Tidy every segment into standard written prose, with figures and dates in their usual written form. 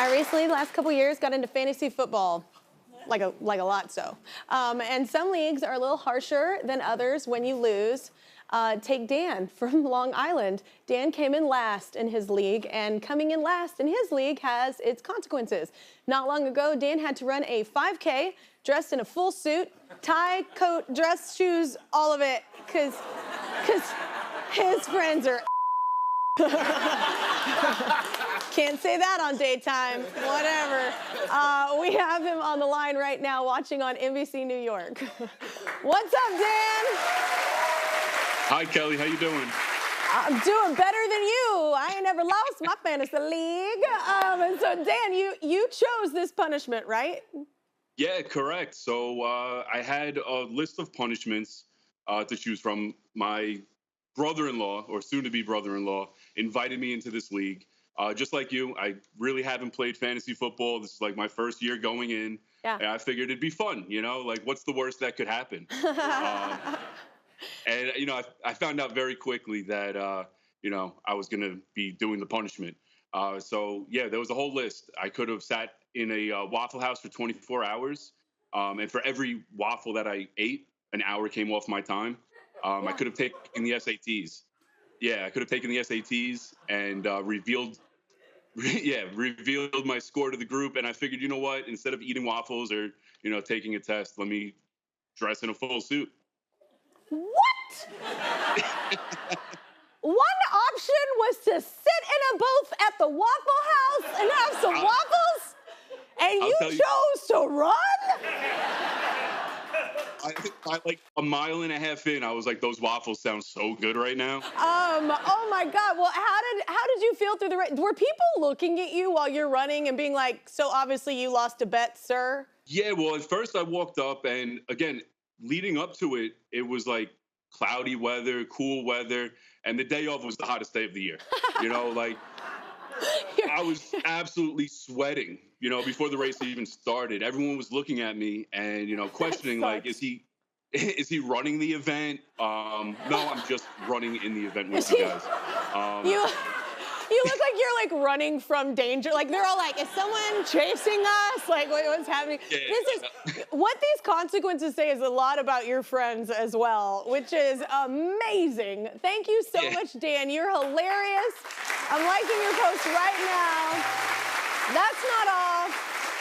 I recently, the last couple years, got into fantasy football, like a lot so. And some leagues are a little harsher than others when you lose. Take Dan from Long Island. Dan came in last in his league, and coming in last in his league has its consequences. Not long ago, Dan had to run a 5K dressed in a full suit, tie, coat, dress, shoes, all of it, because his friends are Can't say that on daytime. Whatever. We have him on the line right now watching on NBC New York. What's up, Dan? Hi, Kelly. How you doing? I'm doing better than you. I ain't never lost my fantasy league. And so, Dan, you chose this punishment, right? Yeah, correct. So I had a list of punishments to choose from. My brother-in-law, or soon-to-be brother-in-law, invited me into this league. Just like you, I really haven't played fantasy football. This is like my first year going in. Yeah. And I figured it'd be fun, you know? Like, what's the worst that could happen? And, you know, I found out very quickly that, you know, I was going to be doing the punishment. So, yeah, there was a whole list. I could have sat in a Waffle House for 24 hours. And for every waffle that I ate, an hour came off my time. I could have taken the SATs. Yeah, I could have taken the SATs and revealed my score to the group. And I figured, you know what, instead of eating waffles or, you know, taking a test, let me dress in a full suit. What? One option was to sit in a booth at the Waffle House and have some waffles, and you chose to run? I think by like a mile and a half in, I was like, those waffles sound so good right now. Oh my God. Well, how did you feel through the race? Were people looking at you while you're running and being like, so obviously you lost a bet, sir? Yeah, well, at first I walked up, and again, leading up to it, it was like cloudy weather, cool weather, and the day of was the hottest day of the year. You know, like I was absolutely sweating, you know, before the race even started. Everyone was looking at me and, you know, questioning like, is he running the event? No, I'm just running in the event with you guys. You look like you're like running from danger. Like they're all like, is someone chasing us? Like what's happening? Yeah. This is what these consequences say is a lot about your friends as well, which is amazing. Thank you so much, Dan. You're hilarious. I'm liking your post right now. That's not all.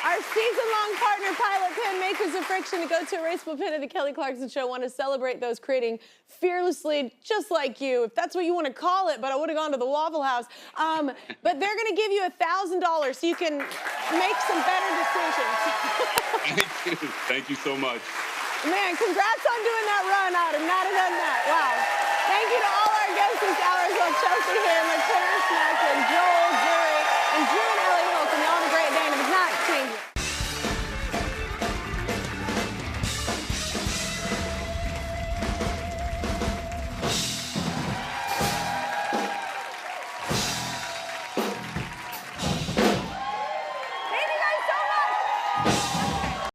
Our season-long partner, Pilot Pen, makers of friction, to go to erasable pen at the Kelly Clarkson Show, want to celebrate those creating fearlessly, just like you, if that's what you want to call it, but I would have gone to the Waffle House. But they're going to give you $1,000 so you can make some better decisions. Thank you. Thank you so much. Man, congrats on doing that run. I would have not have done that. Wow. Thank you to all our guests this hour as well. Chelsea here, McClure Snack, and Joel Jury, and June